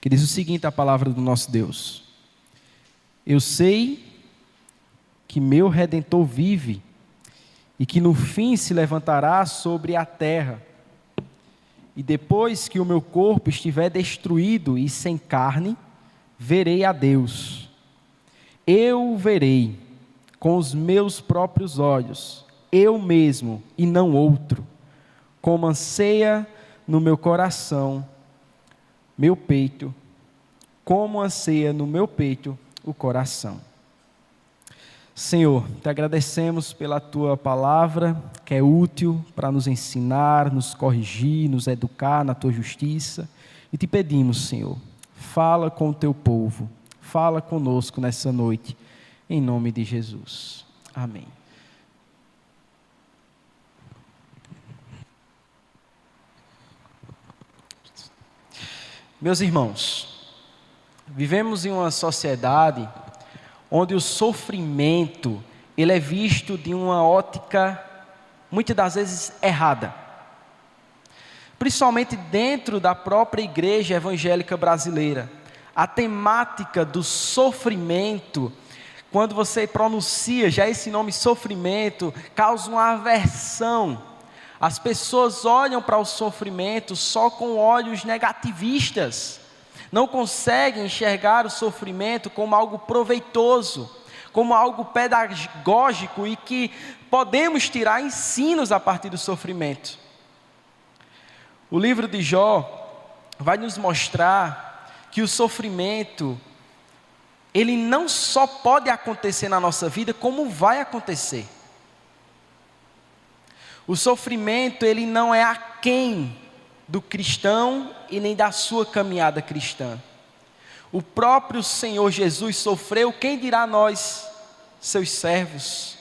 que diz o seguinte, a palavra do nosso Deus: eu sei que meu Redentor vive e que no fim se levantará sobre a terra. E depois que o meu corpo estiver destruído e sem carne, verei a Deus. Eu o verei com os meus próprios olhos, eu mesmo e não outro, como anseia no meu coração, meu peito, como anseia no meu peito o coração. Senhor, te agradecemos pela tua palavra, que é útil para nos ensinar, nos corrigir, nos educar na tua justiça. E te pedimos, Senhor, fala com o teu povo, fala conosco nessa noite, em nome de Jesus. Amém. Meus irmãos, vivemos em uma sociedade onde o sofrimento, ele é visto de uma ótica, muitas das vezes, errada. Principalmente dentro da própria igreja evangélica brasileira. A temática do sofrimento, quando você pronuncia já esse nome sofrimento, causa uma aversão. As pessoas olham para o sofrimento só com olhos negativistas. Não conseguem enxergar o sofrimento como algo proveitoso, como algo pedagógico e que podemos tirar ensinos a partir do sofrimento. O livro de Jó vai nos mostrar que o sofrimento, ele não só pode acontecer na nossa vida, como vai acontecer. O sofrimento, ele não é aquém do cristão e nem da sua caminhada cristã. O próprio Senhor Jesus sofreu, quem dirá nós, seus servos?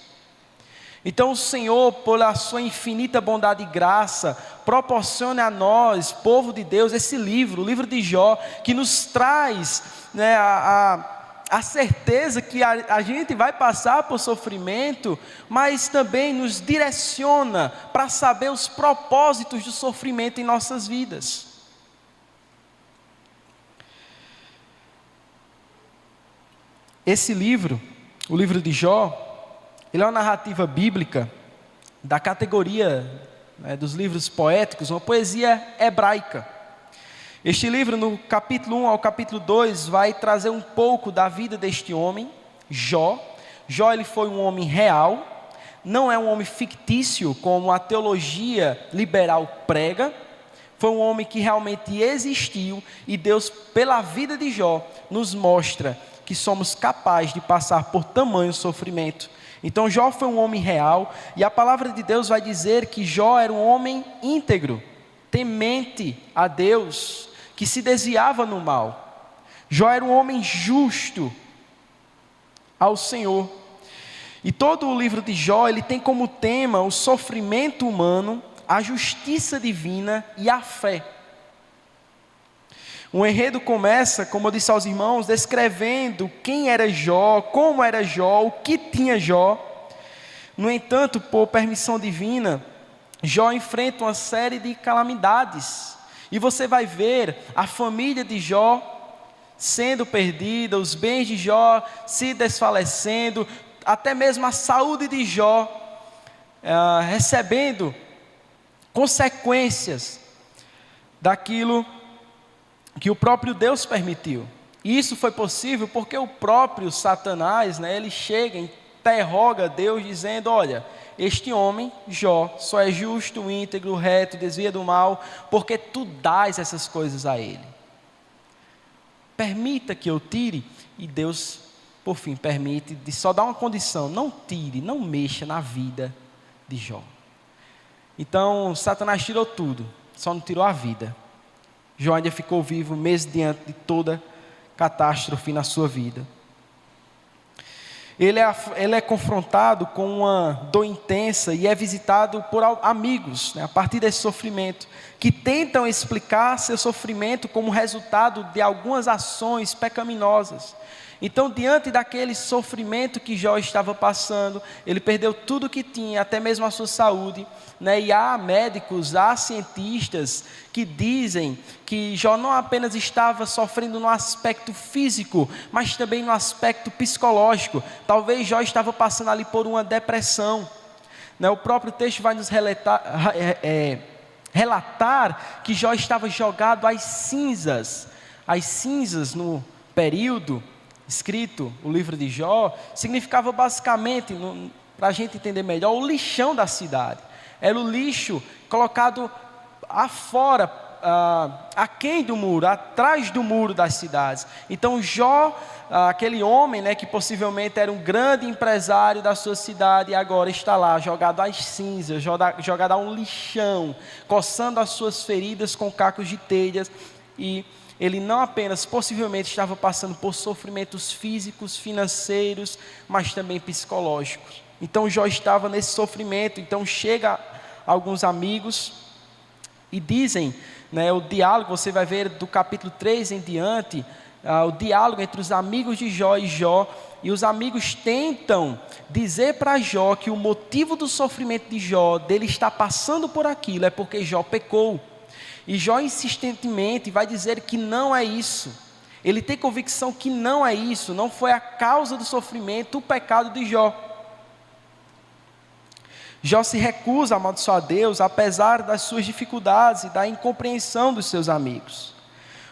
Então o Senhor, pela sua infinita bondade e graça, proporciona a nós, povo de Deus, esse livro, o livro de Jó, que nos traz, né, a certeza que a gente vai passar por sofrimento, mas também nos direciona para saber os propósitos do sofrimento em nossas vidas. Esse livro, o livro de Jó, ele é uma narrativa bíblica da categoria, né, dos livros poéticos, uma poesia hebraica. Este livro, no capítulo 1 ao capítulo 2, vai trazer um pouco da vida deste homem, Jó. Jó, ele foi um homem real, não é um homem fictício, como a teologia liberal prega. Foi um homem que realmente existiu, e Deus, pela vida de Jó, nos mostra que somos capazes de passar por tamanho sofrimento. Então Jó foi um homem real, e a palavra de Deus vai dizer que Jó era um homem íntegro, temente a Deus, que se desviava no mal. Jó era um homem justo ao Senhor. E todo o livro de Jó, ele tem como tema o sofrimento humano, a justiça divina e a fé. O enredo começa, como eu disse aos irmãos, descrevendo quem era Jó, como era Jó, o que tinha Jó. No entanto, por permissão divina, Jó enfrenta uma série de calamidades. E você vai ver a família de Jó sendo perdida, os bens de Jó se desfalecendo, até mesmo a saúde de Jó recebendo consequências daquilo que o próprio Deus permitiu. E isso foi possível porque o próprio Satanás, né, ele chega e interroga Deus dizendo: olha, este homem, Jó, só é justo, íntegro, reto, desvia do mal, porque tu dás essas coisas a ele. Permita que eu tire. E Deus, por fim, permite, só dá uma condição: não tire, não mexa na vida de Jó. Então, Satanás tirou tudo, só não tirou a vida. Jó ainda ficou vivo, mesmo diante de toda catástrofe na sua vida. Ele é confrontado com uma dor intensa e é visitado por amigos, né, a partir desse sofrimento, que tentam explicar seu sofrimento como resultado de algumas ações pecaminosas. Então, diante daquele sofrimento que Jó estava passando, ele perdeu tudo que tinha, até mesmo a sua saúde, né? E há médicos, há cientistas que dizem que Jó não apenas estava sofrendo no aspecto físico, mas também no aspecto psicológico. Talvez Jó estava passando ali por uma depressão, né? O próprio texto vai nos relatar que Jó estava jogado às cinzas. As cinzas, no período escrito o livro de Jó, significava basicamente, para a gente entender melhor, o lixão da cidade. Era o lixo colocado afora, aquém do muro, atrás do muro das cidades. Então Jó, aquele homem, né, que possivelmente era um grande empresário da sua cidade, agora está lá jogado às cinzas, jogado a um lixão, coçando as suas feridas com cacos de telhas. E ele não apenas possivelmente estava passando por sofrimentos físicos, financeiros, mas também psicológicos. Então Jó estava nesse sofrimento. Então chega alguns amigos e dizem, né, o diálogo, você vai ver do capítulo 3 em diante, o diálogo entre os amigos de Jó, e os amigos tentam dizer para Jó que o motivo do sofrimento de Jó, dele estar passando por aquilo, é porque Jó pecou. E Jó insistentemente vai dizer que não é isso. Ele tem convicção que não é isso, não foi a causa do sofrimento, o pecado de Jó. Jó se recusa a amaldiçoar a Deus, apesar das suas dificuldades e da incompreensão dos seus amigos.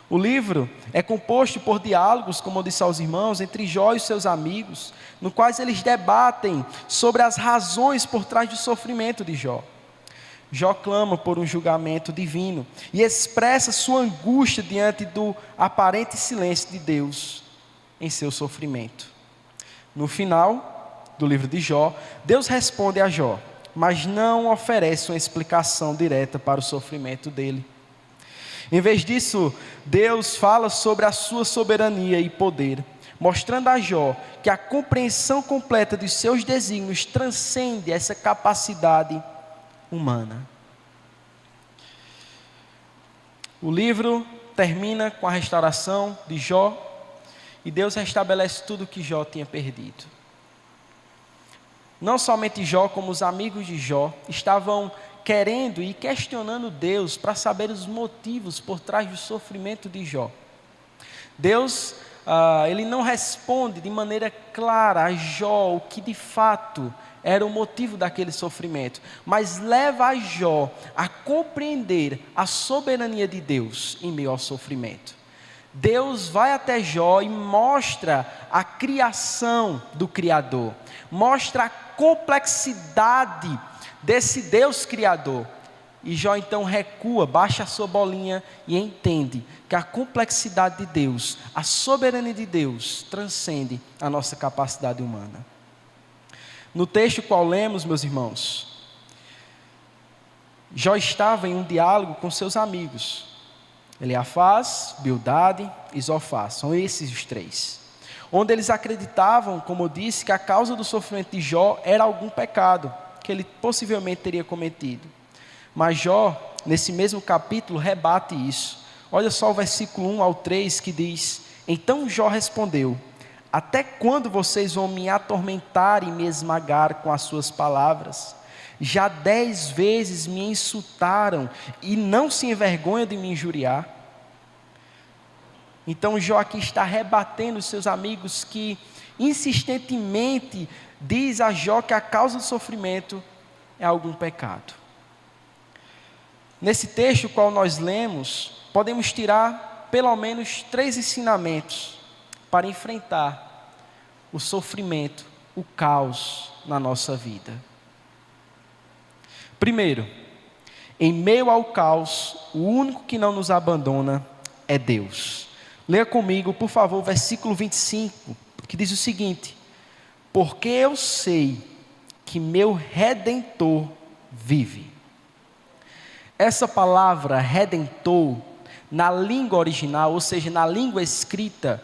O livro é composto por diálogos, como eu disse aos irmãos, entre Jó e os seus amigos, no quais eles debatem sobre as razões por trás do sofrimento de Jó. Jó clama por um julgamento divino e expressa sua angústia diante do aparente silêncio de Deus em seu sofrimento. No final do livro de Jó, Deus responde a Jó, mas não oferece uma explicação direta para o sofrimento dele. Em vez disso, Deus fala sobre a sua soberania e poder, mostrando a Jó que a compreensão completa dos seus desígnios transcende essa capacidade humana. O livro termina com a restauração de Jó e Deus restabelece tudo que Jó tinha perdido. Não somente Jó, como os amigos de Jó estavam querendo e questionando Deus para saber os motivos por trás do sofrimento de Jó. Deus, ele não responde de maneira clara a Jó o que de fato era o motivo daquele sofrimento, mas leva a Jó a compreender a soberania de Deus em meio ao sofrimento. Deus vai até Jó e mostra a criação do Criador, mostra a complexidade desse Deus Criador. E Jó então recua, baixa a sua bolinha e entende que a complexidade de Deus, a soberania de Deus, transcende a nossa capacidade humana. No texto qual lemos, meus irmãos, Jó estava em um diálogo com seus amigos, Eleafaz, Bildade e Zofar, são esses os três, onde eles acreditavam, como eu disse, que a causa do sofrimento de Jó era algum pecado, que ele possivelmente teria cometido. Mas Jó, nesse mesmo capítulo, rebate isso. Olha só o versículo 1 ao 3 que diz: Então Jó respondeu: Até quando vocês vão me atormentar e me esmagar com as suas palavras? Já 10 vezes me insultaram e não se envergonham de me injuriar. Então Jó aqui está rebatendo os seus amigos que insistentemente diz a Jó que a causa do sofrimento é algum pecado. Nesse texto qual nós lemos, podemos tirar pelo menos 3 ensinamentos para enfrentar o sofrimento, o caos na nossa vida. Primeiro, em meio ao caos, o único que não nos abandona é Deus. Leia comigo, por favor, o versículo 25, que diz o seguinte: Porque eu sei que meu Redentor vive. Essa palavra Redentor, na língua original, ou seja, na língua escrito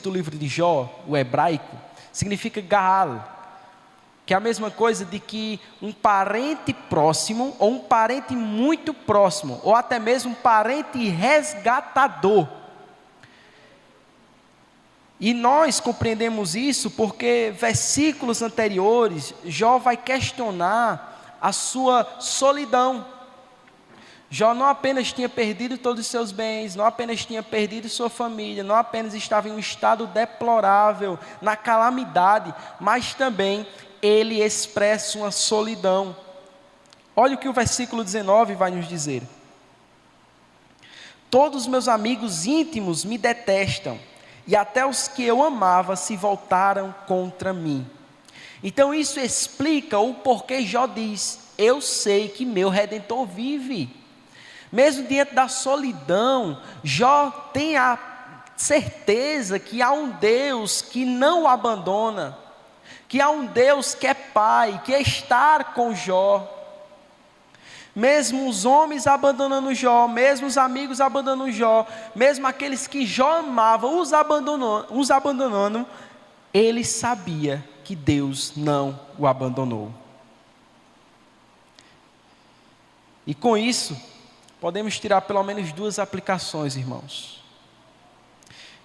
o livro de Jó, o hebraico, significa Gaal, que é a mesma coisa de que um parente próximo, ou um parente muito próximo, ou até mesmo um parente resgatador. E nós compreendemos isso porque versículos anteriores, Jó vai questionar a sua solidão. Jó não apenas tinha perdido todos os seus bens, não apenas tinha perdido sua família, não apenas estava em um estado deplorável, na calamidade, mas também ele expressa uma solidão. Olha o que o versículo 19 vai nos dizer. Todos os meus amigos íntimos me detestam, e até os que eu amava se voltaram contra mim. Então isso explica o porquê Jó diz: eu sei que meu Redentor vive. Mesmo diante da solidão, Jó tem a certeza que há um Deus que não o abandona, que há um Deus que é Pai, que está com Jó. Mesmo os homens abandonando Jó, mesmo os amigos abandonando Jó, mesmo aqueles que Jó amava os abandonando, ele sabia que Deus não o abandonou. E com isso, podemos tirar pelo menos duas aplicações, irmãos.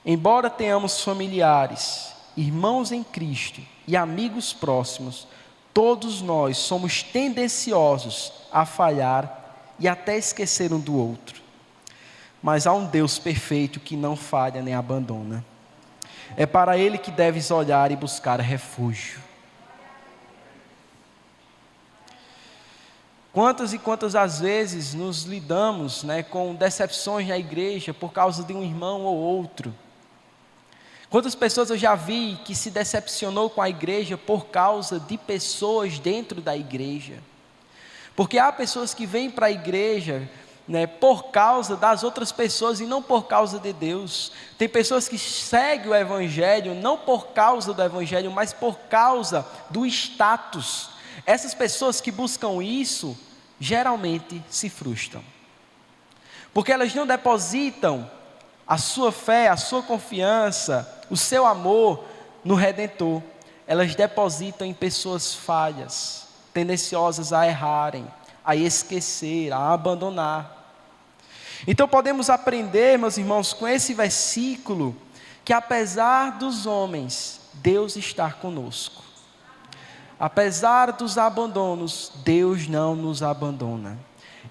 Embora tenhamos familiares, irmãos em Cristo e amigos próximos, todos nós somos tendenciosos a falhar e até esquecer um do outro. Mas há um Deus perfeito que não falha nem abandona. É para Ele que deves olhar e buscar refúgio. Quantas e quantas às vezes nos lidamos, com decepções na igreja por causa de um irmão ou outro. Quantas pessoas eu já vi que se decepcionou com a igreja por causa de pessoas dentro da igreja. Porque há pessoas que vêm para a igreja, por causa das outras pessoas e não por causa de Deus. Tem pessoas que seguem o evangelho não por causa do evangelho, mas por causa do status. Essas pessoas que buscam isso, geralmente se frustram. Porque elas não depositam a sua fé, a sua confiança, o seu amor no Redentor. Elas depositam em pessoas falhas, tendenciosas a errarem, a esquecer, a abandonar. Então podemos aprender, meus irmãos, com esse versículo, que apesar dos homens, Deus está conosco. Apesar dos abandonos, Deus não nos abandona.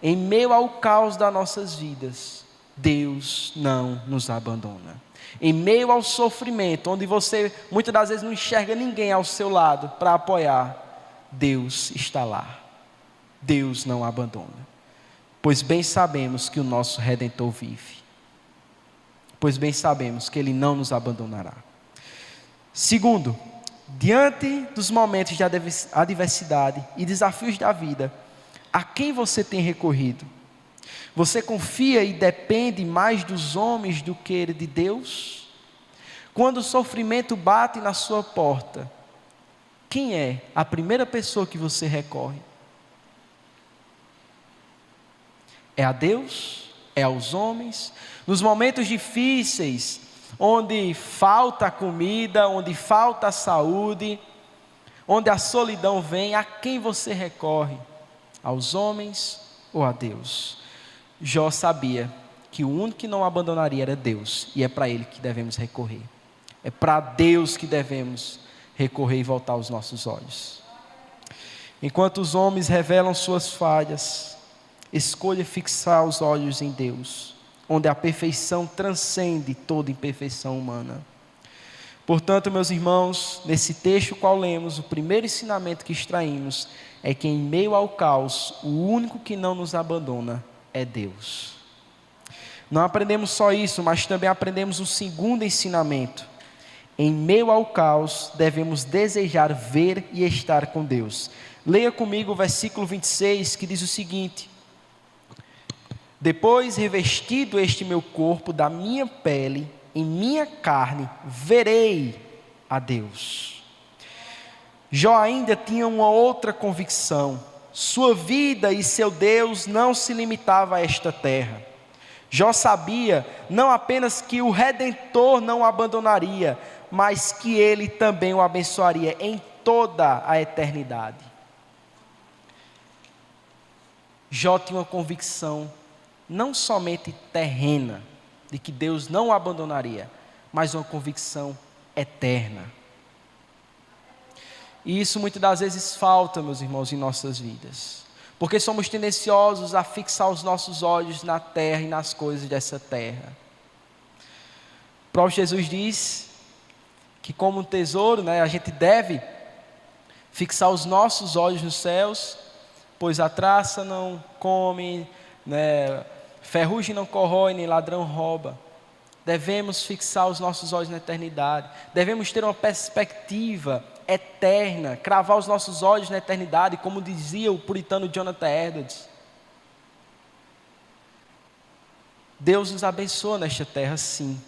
Em meio ao caos das nossas vidas, Deus não nos abandona. Em meio ao sofrimento, onde você muitas das vezes não enxerga ninguém ao seu lado para apoiar, Deus está lá. Deus não abandona. Pois bem sabemos que o nosso Redentor vive. Pois bem sabemos que Ele não nos abandonará. Segundo, diante dos momentos de adversidade e desafios da vida, a quem você tem recorrido? Você confia e depende mais dos homens do que de Deus? Quando o sofrimento bate na sua porta, quem é a primeira pessoa que você recorre? É a Deus? É aos homens? Nos momentos difíceis, onde falta comida, onde falta saúde, onde a solidão vem, a quem você recorre? Aos homens ou a Deus? Jó sabia que o único que não abandonaria era Deus, e é para Ele que devemos recorrer. É para Deus que devemos recorrer e voltar os nossos olhos. Enquanto os homens revelam suas falhas, escolha fixar os olhos em Deus, onde a perfeição transcende toda imperfeição humana. Portanto, meus irmãos, nesse texto qual lemos, o primeiro ensinamento que extraímos é que em meio ao caos, o único que não nos abandona é Deus. Não aprendemos só isso, mas também aprendemos o segundo ensinamento. Em meio ao caos, devemos desejar ver e estar com Deus. Leia comigo o versículo 26, que diz o seguinte: depois, revestido este meu corpo da minha pele, em minha carne, verei a Deus. Jó ainda tinha uma outra convicção. Sua vida e seu Deus não se limitava a esta terra. Jó sabia não apenas que o Redentor não o abandonaria, mas que Ele também o abençoaria em toda a eternidade. Jó tinha uma convicção não somente terrena, de que Deus não o abandonaria, mas uma convicção eterna. E isso muitas das vezes falta, meus irmãos, em nossas vidas. Porque somos tendenciosos a fixar os nossos olhos na terra e nas coisas dessa terra. O próprio Jesus diz que como um tesouro, a gente deve fixar os nossos olhos nos céus, pois a traça não come, ferrugem não corrói, nem ladrão rouba. Devemos fixar os nossos olhos na eternidade. Devemos ter uma perspectiva eterna, cravar os nossos olhos na eternidade, como dizia o puritano Jonathan Edwards. Deus nos abençoa nesta terra, sim.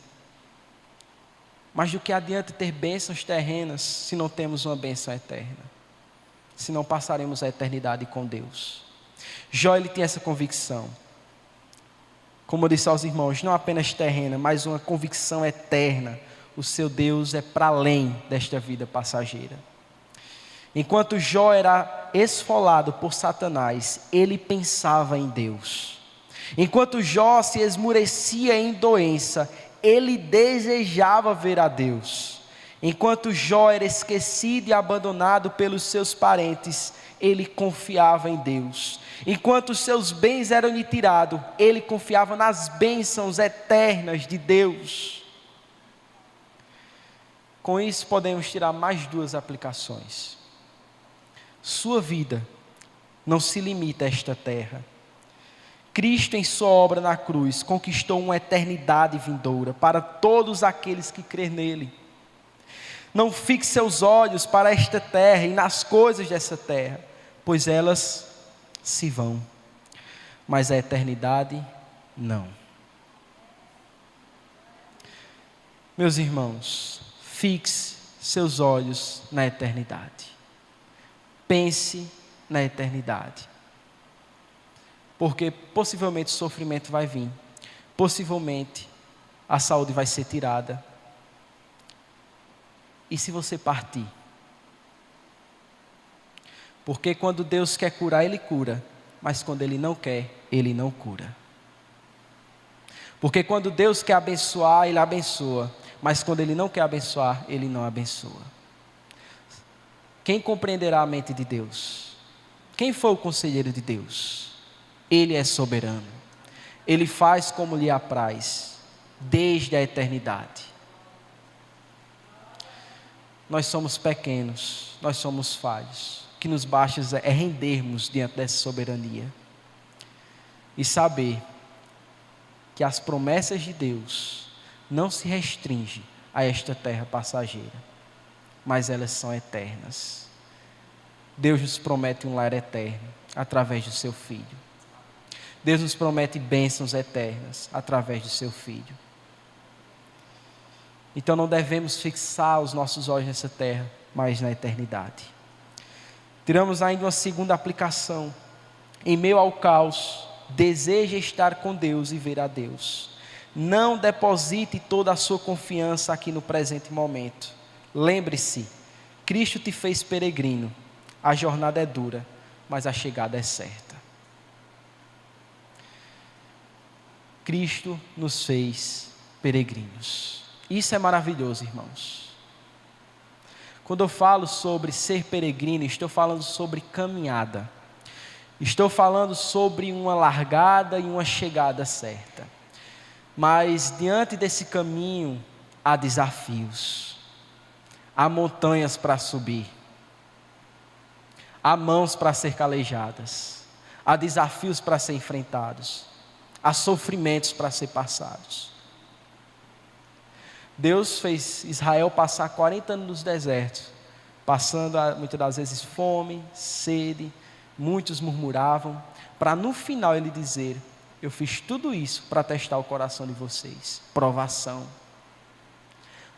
Mas do que adianta ter bênçãos terrenas se não temos uma bênção eterna? Se não passaremos a eternidade com Deus. Jó, ele tinha essa convicção. Como eu disse aos irmãos, não apenas terrena, mas uma convicção eterna. O seu Deus é para além desta vida passageira. Enquanto Jó era esfolado por Satanás, ele pensava em Deus. Enquanto Jó se esmurecia em doença, ele desejava ver a Deus. Enquanto Jó era esquecido e abandonado pelos seus parentes, ele confiava em Deus. Enquanto os seus bens eram lhe tirados, ele confiava nas bênçãos eternas de Deus. Com isso podemos tirar mais duas aplicações. Sua vida não se limita a esta terra. Cristo, em sua obra na cruz, conquistou uma eternidade vindoura para todos aqueles que crêem nele. Não fixe seus olhos para esta terra e nas coisas dessa terra, pois elas se vão, mas a eternidade não. Meus irmãos, fixe seus olhos na eternidade. Pense na eternidade. Porque possivelmente o sofrimento vai vir. Possivelmente a saúde vai ser tirada. E se você partir? Porque quando Deus quer curar, Ele cura. Mas quando Ele não quer, Ele não cura. Porque quando Deus quer abençoar, Ele abençoa. Mas quando Ele não quer abençoar, Ele não abençoa. Quem compreenderá a mente de Deus? Quem foi o conselheiro de Deus? Ele é soberano. Ele faz como lhe apraz, desde a eternidade. Nós somos pequenos, nós somos falhos. O que nos basta é rendermos diante dessa soberania. E saber que as promessas de Deus não se restringem a esta terra passageira, mas elas são eternas. Deus nos promete um lar eterno através do seu Filho. Deus nos promete bênçãos eternas através do seu Filho. Então não devemos fixar os nossos olhos nessa terra, mas na eternidade. Tiramos ainda uma segunda aplicação. Em meio ao caos, deseja estar com Deus e ver a Deus. Não deposite toda a sua confiança aqui no presente momento. Lembre-se, Cristo te fez peregrino. A jornada é dura, mas a chegada é certa. Cristo nos fez peregrinos. Isso é maravilhoso, irmãos. Quando eu falo sobre ser peregrino, estou falando sobre caminhada. Estou falando sobre uma largada e uma chegada certa. Mas diante desse caminho, há desafios. Há montanhas para subir. Há mãos para ser calejadas. Há desafios para ser enfrentados. Há sofrimentos para ser passados. Deus fez Israel passar 40 anos nos desertos, passando muitas das vezes fome, sede, muitos murmuravam, para no final Ele dizer: eu fiz tudo isso para testar o coração de vocês. Provação.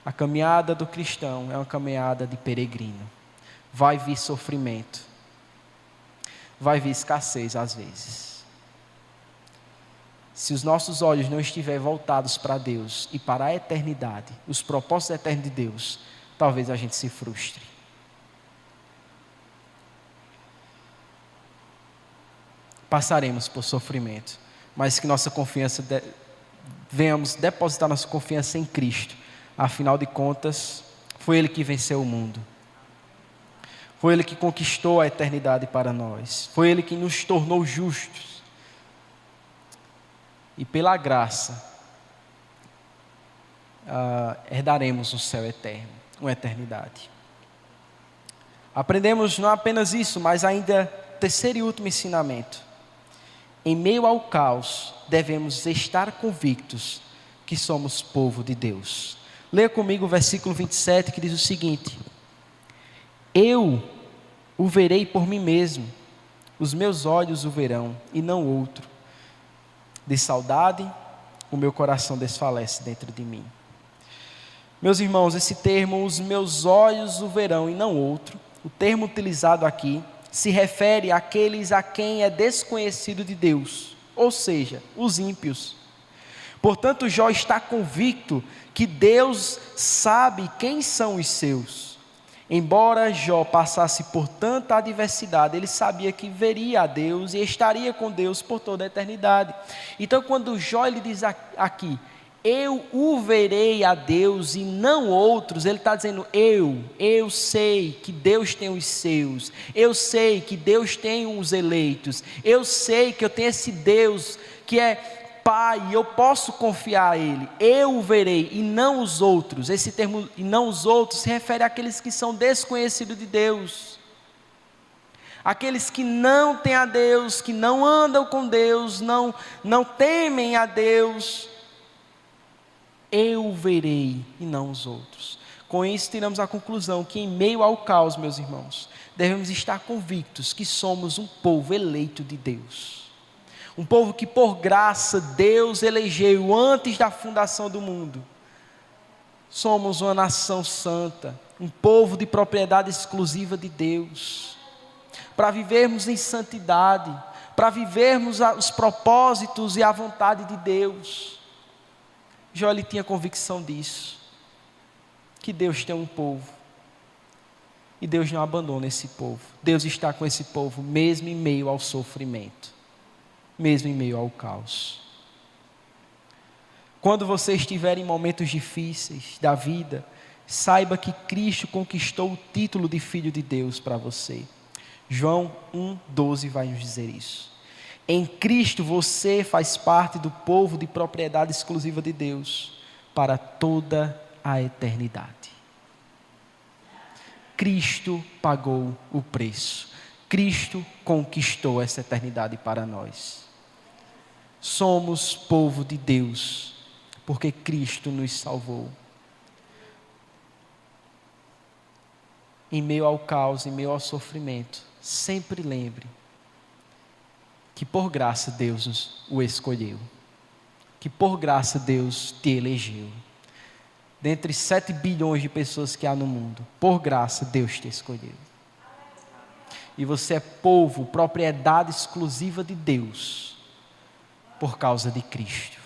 A caminhada do cristão é uma caminhada de peregrino. Vai vir sofrimento. Vai vir escassez às vezes. Se os nossos olhos não estiverem voltados para Deus e para a eternidade, os propósitos eternos de Deus, talvez a gente se frustre. Passaremos por sofrimento, mas que nossa confiança, venhamos depositar nossa confiança em Cristo. Afinal de contas, Foi Ele que venceu o mundo. Foi Ele que conquistou a eternidade para nós. Foi Ele que nos tornou justos. E pela graça, herdaremos um céu eterno, uma eternidade. Aprendemos não apenas isso, mas ainda terceiro e último ensinamento. Em meio ao caos, devemos estar convictos que somos povo de Deus. Leia comigo o versículo 27, que diz o seguinte: eu o verei por mim mesmo, os meus olhos o verão, e não outro. De saudade, o meu coração desfalece dentro de mim. Meus irmãos, esse termo, os meus olhos o verão e não outro, o termo utilizado aqui, se refere àqueles a quem é desconhecido de Deus, ou seja, os ímpios. Portanto, Jó está convicto que Deus sabe quem são os seus. Embora Jó passasse por tanta adversidade, ele sabia que veria a Deus e estaria com Deus por toda a eternidade. Então, quando Jó ele diz aqui, eu o verei a Deus e não outros, ele está dizendo, eu sei que Deus tem os seus, eu sei que Deus tem os eleitos, eu sei que eu tenho esse Deus que é Pai, eu posso confiar a Ele, eu o verei e não os outros. Esse termo, e não os outros, se refere àqueles que são desconhecidos de Deus, aqueles que não têm a Deus, que não andam com Deus, não temem a Deus. Eu o verei e não os outros. Com isso tiramos a conclusão que em meio ao caos, meus irmãos, devemos estar convictos que somos um povo eleito de Deus. Um povo que por graça Deus elegeu antes da fundação do mundo. Somos uma nação santa, um povo de propriedade exclusiva de Deus. Para vivermos em santidade, para vivermos os propósitos e a vontade de Deus. Jó ele tinha convicção disso, que Deus tem um povo, e Deus não abandona esse povo. Deus está com esse povo, mesmo em meio ao sofrimento, mesmo em meio ao caos. Quando você estiver em momentos difíceis da vida, saiba que Cristo conquistou o título de Filho de Deus para você. João 1,12 vai nos dizer isso. Em Cristo você faz parte do povo de propriedade exclusiva de Deus para toda a eternidade. Cristo pagou o preço. Cristo conquistou essa eternidade para nós. Somos povo de Deus porque Cristo nos salvou. Em meio ao caos, em meio ao sofrimento, sempre lembre que por graça Deus o escolheu, que por graça Deus te elegeu. Dentre 7 bilhões de pessoas que há no mundo, por graça Deus te escolheu. E você é povo, propriedade exclusiva de Deus, por causa de Cristo.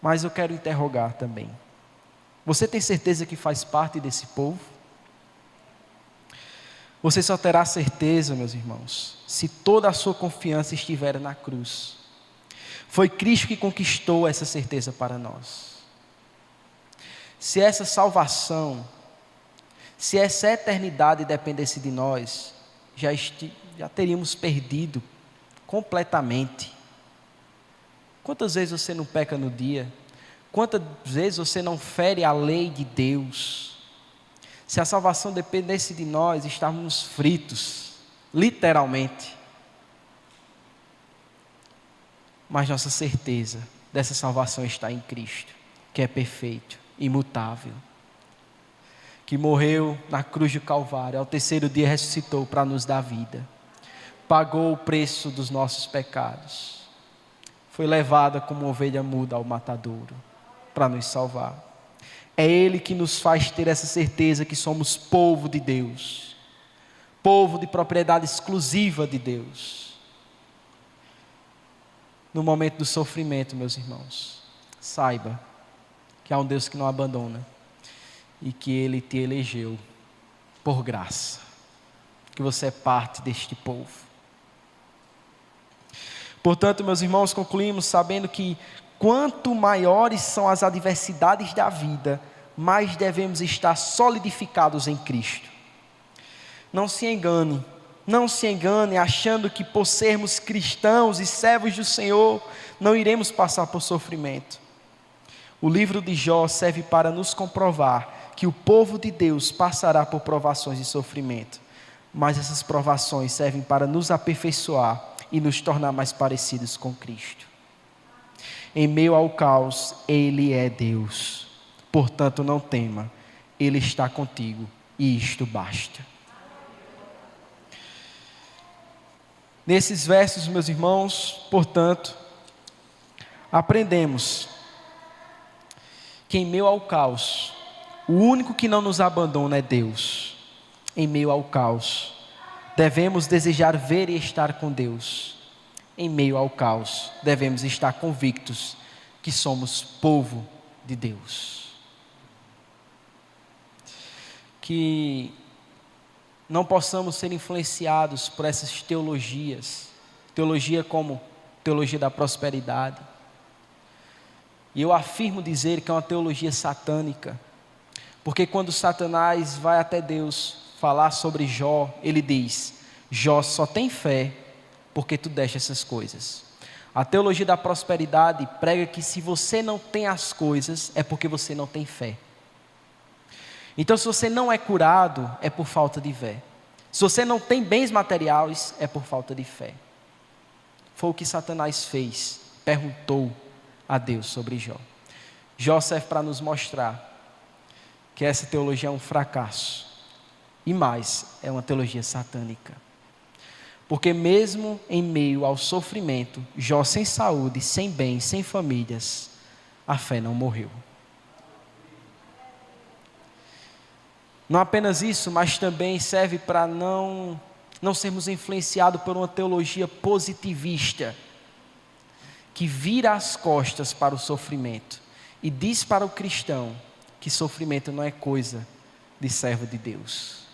Mas eu quero interrogar também. Você tem certeza que faz parte desse povo? Você só terá certeza, meus irmãos, se toda a sua confiança estiver na cruz. Foi Cristo que conquistou essa certeza para nós. Se essa salvação, se essa eternidade dependesse de nós, já teríamos perdido completamente. Quantas vezes você não peca no dia? Quantas vezes você não fere a lei de Deus? Se a salvação dependesse de nós, estávamos fritos, literalmente. Mas nossa certeza dessa salvação está em Cristo, que é perfeito, imutável, que morreu na cruz do Calvário, ao terceiro dia ressuscitou para nos dar vida, pagou o preço dos nossos pecados, foi levada como ovelha muda ao matadouro, para nos salvar. É Ele que nos faz ter essa certeza que somos povo de Deus, povo de propriedade exclusiva de Deus. No momento do sofrimento, meus irmãos, saiba que há um Deus que não abandona e que Ele te elegeu por graça, que você é parte deste povo. Portanto, meus irmãos, concluímos sabendo que quanto maiores são as adversidades da vida, mais devemos estar solidificados em Cristo. Não se engane achando que por sermos cristãos e servos do Senhor, não iremos passar por sofrimento. O livro de Jó serve para nos comprovar que o povo de Deus passará por provações e sofrimento, mas essas provações servem para nos aperfeiçoar e nos tornar mais parecidos com Cristo. Em meio ao caos, Ele é Deus, portanto não tema, Ele está contigo e isto basta. Nesses versos, meus irmãos, portanto, aprendemos que em meio ao caos, o único que não nos abandona é Deus. Em meio ao caos, devemos desejar ver e estar com Deus. Em meio ao caos, devemos estar convictos que somos povo de Deus. Que não possamos ser influenciados por essas teologias, teologia como teologia da prosperidade. E eu afirmo dizer que é uma teologia satânica, porque quando Satanás vai até Deus falar sobre Jó, ele diz: Jó só tem fé porque tu deste essas coisas. A teologia da prosperidade prega que se você não tem as coisas, é porque você não tem fé. Então, se você não é curado, é por falta de fé. Se você não tem bens materiais, é por falta de fé. Foi o que Satanás fez, perguntou a Deus sobre Jó. Jó serve para nos mostrar que essa teologia é um fracasso. E mais, é uma teologia satânica. Porque mesmo em meio ao sofrimento, Jó sem saúde, sem bens, sem famílias, a fé não morreu. Não apenas isso, mas também serve para não sermos influenciados por uma teologia positivista, que vira as costas para o sofrimento e diz para o cristão que sofrimento não é coisa de servo de Deus.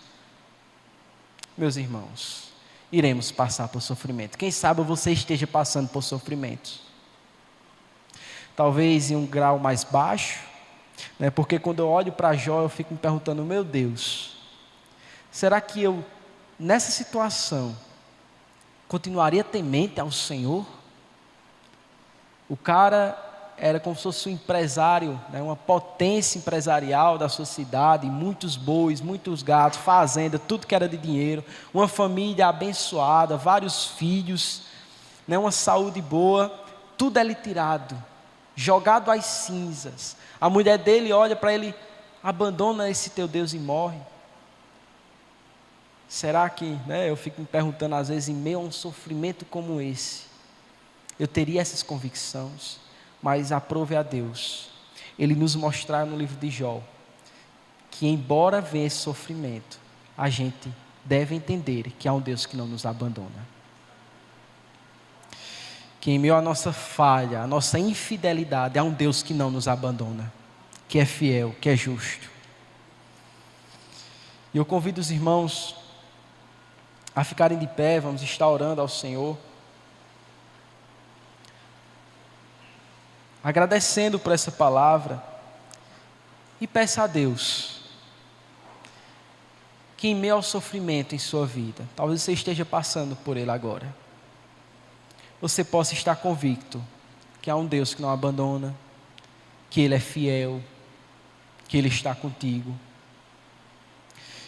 Meus irmãos, iremos passar por sofrimento. Quem sabe você esteja passando por sofrimentos. Talvez em um grau mais baixo, né? Porque quando eu olho para Jó, eu fico me perguntando: meu Deus, será que eu, nessa situação, continuaria temente ao Senhor? O cara era como se fosse um empresário, né? Uma potência empresarial da sua cidade, muitos bois, muitos gados, fazenda, tudo que era de dinheiro, uma família abençoada, vários filhos, né? Uma saúde boa, tudo é lhe tirado, jogado às cinzas. A mulher dele olha para ele: abandona esse teu Deus e morre. Será que, né, eu fico me perguntando às vezes, em meio a um sofrimento como esse, eu teria essas convicções? Mas aprove a Deus Ele nos mostrar no livro de Jó que, embora venha esse sofrimento, a gente deve entender que há um Deus que não nos abandona. Que em meio à nossa falha, à nossa infidelidade, há um Deus que não nos abandona, que é fiel, que é justo. E eu convido os irmãos a ficarem de pé, vamos estar orando ao Senhor, agradecendo por essa palavra, e peça a Deus que em meio ao sofrimento em sua vida, talvez você esteja passando por ele agora, você possa estar convicto que há um Deus que não abandona, que Ele é fiel, que Ele está contigo.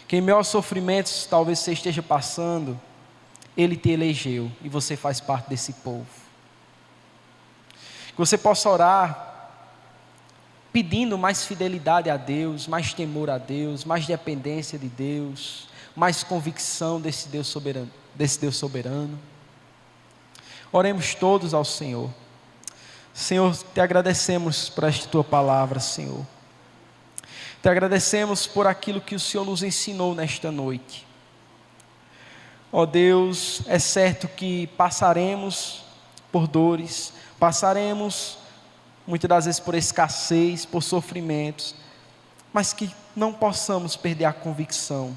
Que em meio aos sofrimentos talvez você esteja passando, Ele te elegeu e você faz parte desse povo. Que você possa orar pedindo mais fidelidade a Deus, mais temor a Deus, mais dependência de Deus, mais convicção desse Deus soberano. Oremos todos ao Senhor. Senhor, te agradecemos por esta tua palavra, Senhor. Te agradecemos por aquilo que o Senhor nos ensinou nesta noite. Ó Deus, é certo que passaremos por dores, passaremos muitas das vezes por escassez, por sofrimentos, mas que não possamos perder a convicção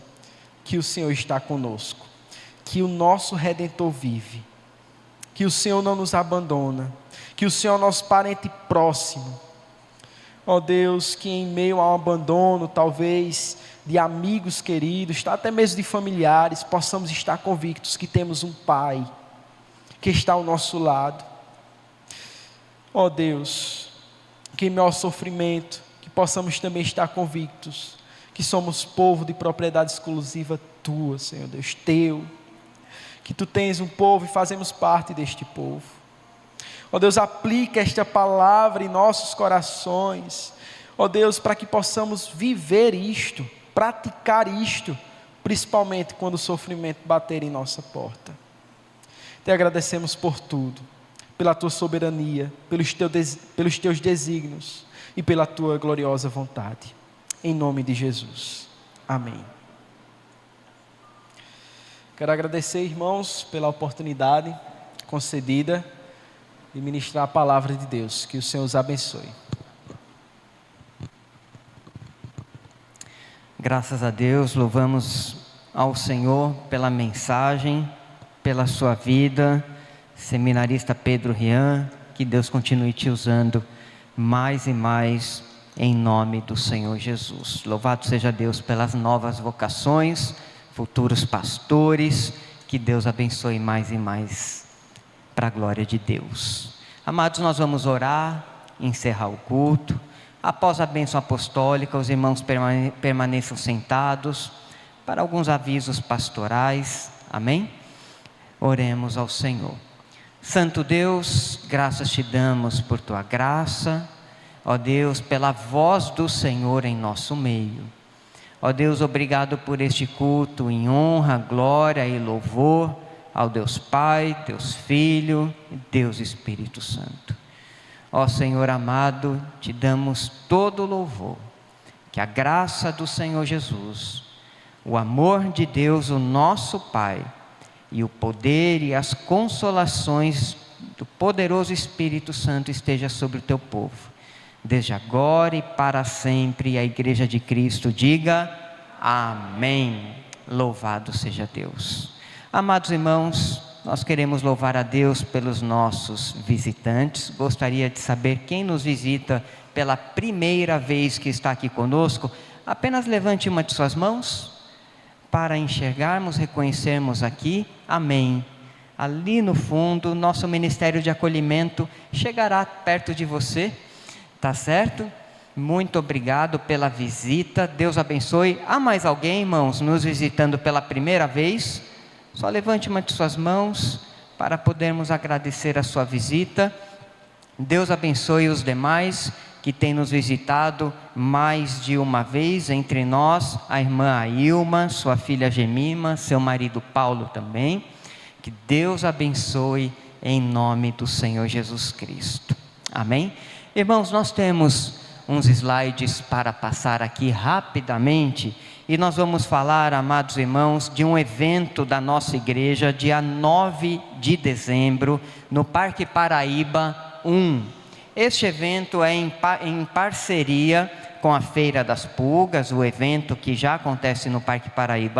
que o Senhor está conosco, que o nosso Redentor vive, que o Senhor não nos abandona, que o Senhor é o nosso parente próximo. Ó Deus, que em meio a um abandono, talvez, de amigos queridos, até mesmo de familiares, possamos estar convictos que temos um Pai que está ao nosso lado. Ó Deus, que em meio ao sofrimento, que possamos também estar convictos que somos povo de propriedade exclusiva Tua, Senhor Deus, Teu, que Tu tens um povo e fazemos parte deste povo. Ó Deus, aplica esta palavra em nossos corações, ó Deus, para que possamos viver isto, praticar isto, principalmente quando o sofrimento bater em nossa porta. Te agradecemos por tudo, pela Tua soberania, pelos Teus desígnios e pela Tua gloriosa vontade. Em nome de Jesus. Amém. Quero agradecer, irmãos, pela oportunidade concedida de ministrar a palavra de Deus. Que o Senhor os abençoe. Graças a Deus, louvamos ao Senhor pela mensagem, pela sua vida, seminarista Pedro Rian, que Deus continue te usando mais e mais em nome do Senhor Jesus. Louvado seja Deus pelas novas vocações, futuros pastores, que Deus abençoe mais e mais para a glória de Deus. Amados, nós vamos orar, encerrar o culto. Após a bênção apostólica, os irmãos permaneçam sentados para alguns avisos pastorais. Amém? Oremos ao Senhor. Santo Deus, graças te damos por tua graça, ó Deus, pela voz do Senhor em nosso meio. Ó Deus, obrigado por este culto em honra, glória e louvor ao Deus Pai, Deus Filho e Deus Espírito Santo. Ó Senhor amado, te damos todo o louvor, que a graça do Senhor Jesus, o amor de Deus, o nosso Pai, e o poder e as consolações do poderoso Espírito Santo esteja sobre o teu povo, desde agora e para sempre. E a Igreja de Cristo diga amém. Louvado seja Deus. Amados irmãos, nós queremos louvar a Deus pelos nossos visitantes. Gostaria de saber quem nos visita pela primeira vez que está aqui conosco. Apenas levante uma de suas mãos para enxergarmos, reconhecermos aqui. Amém. Ali no fundo, nosso ministério de acolhimento chegará perto de você, tá certo? Muito obrigado pela visita, Deus abençoe. Há mais alguém, irmãos, nos visitando pela primeira vez? Só levante uma de suas mãos para podermos agradecer a sua visita. Deus abençoe os demais que têm nos visitado mais de uma vez entre nós, a irmã Ailma, sua filha Gemima, seu marido Paulo também. Que Deus abençoe em nome do Senhor Jesus Cristo. Amém? Irmãos, nós temos uns slides para passar aqui rapidamente, e nós vamos falar, amados irmãos, de um evento da nossa igreja, dia 9 de dezembro, no Parque Paraíba 1. Este evento é em parceria com a Feira das Pulgas, o evento que já acontece no Parque Paraíba